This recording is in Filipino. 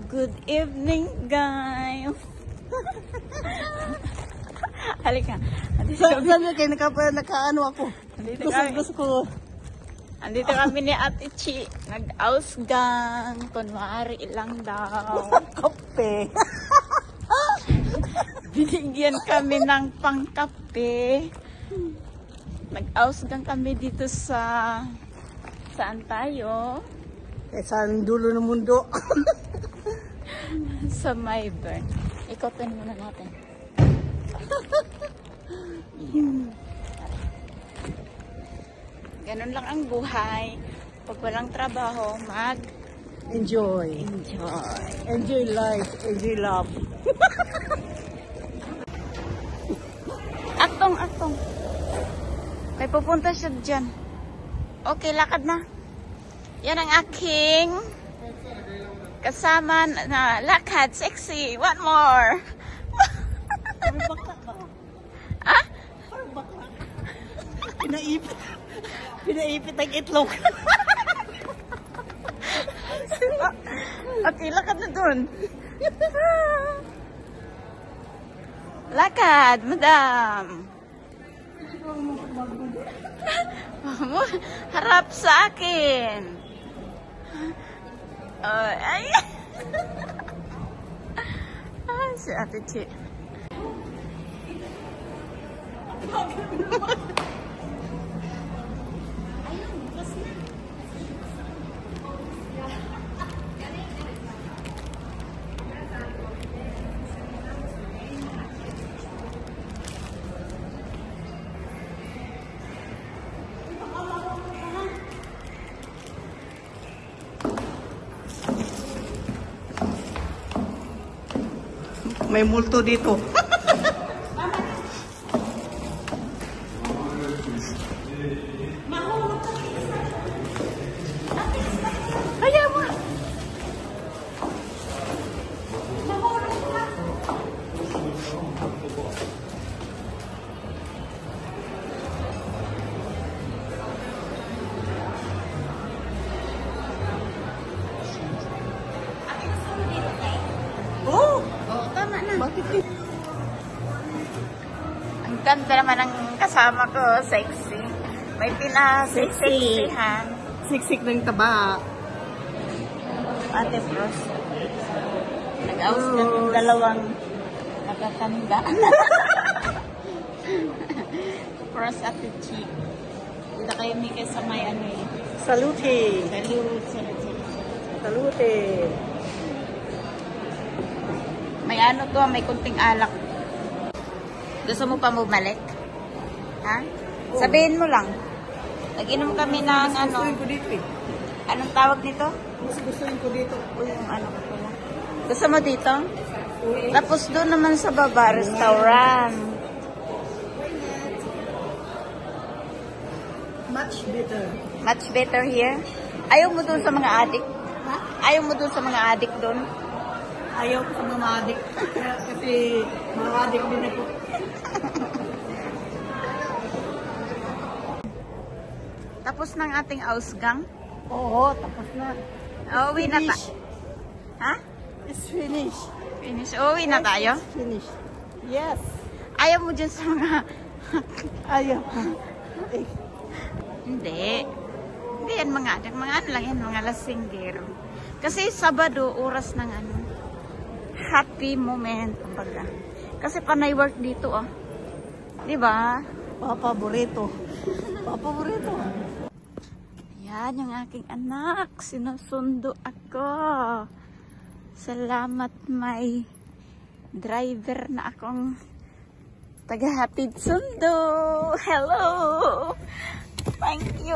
Good evening, guys. Halika. Saan kayo nakaano ako? Gusto ko. Andito kami ni Ate Chi. Nag-ausgang. Kunwari lang daw. Kape. Binigyan kami ng pangkape. Nag-ausgang kami dito sa... Saan tayo? Saan dulo ng mundo? Sa Mayburn. Ikotin muna natin. Ganun lang ang buhay. Pag walang trabaho, Enjoy. enjoy. Enjoy life. Enjoy love. Atong. May pupunta siya dyan. Okay, lakad na. Yan ang aking kasama na lakad. Sexy. One more. Ah? Pinaipit ang itlog. Okay, lakad na dun. Lakad, madam. Harap sa akin. Ay. Si Ate Chi. May multo dito. Kaya mo. Oh! Tama na. Bakit? Ang ganda naman ng kasama ko, sexy. May pinasexyhan. Siksik ng taba. Ate Pros. Nag-aus ng dalawang nakatanda. Pros Ate Chi. Dito kayo may kasama ano eh. Salute. Salute. May ano to, may kunting alak. Gusto mo pa bumalik? Ha? Sabihin mo lang. Nag-inom kami ng ano. Gustuin ko dito eh. Anong tawag nito? Gustuin ko dito. Yung ano ko pala. Gusto mo dito? Tapos doon naman sa baba, restaurant. Much better. Much better here. Ayaw mo doon sa mga adik? Ha? Ayaw mo doon sa mga adik doon? Ayaw ko sa mga adik. Kasi mga adik din ako. Tapos ng ating ausgang? Oo, tapos na. Uuwi na ta. Finish. Ha? It's finished. Finish. Uuwi na tayo? It's finished. Yes. Ayaw mo dyan sa mga... Ayaw. Eh, Hindi. Hindi yan mga adik. Mga ano lang yan, mga lasinggero. Kasi Sabado, oras ng ano. Happy moment. Kumbaga. Kasi panay work dito, oh. Diba? paborito. Paborito. Yan yung aking anak. Sinusundo ako. Salamat may driver na akong tagahatid sundo. Hello! Thank you!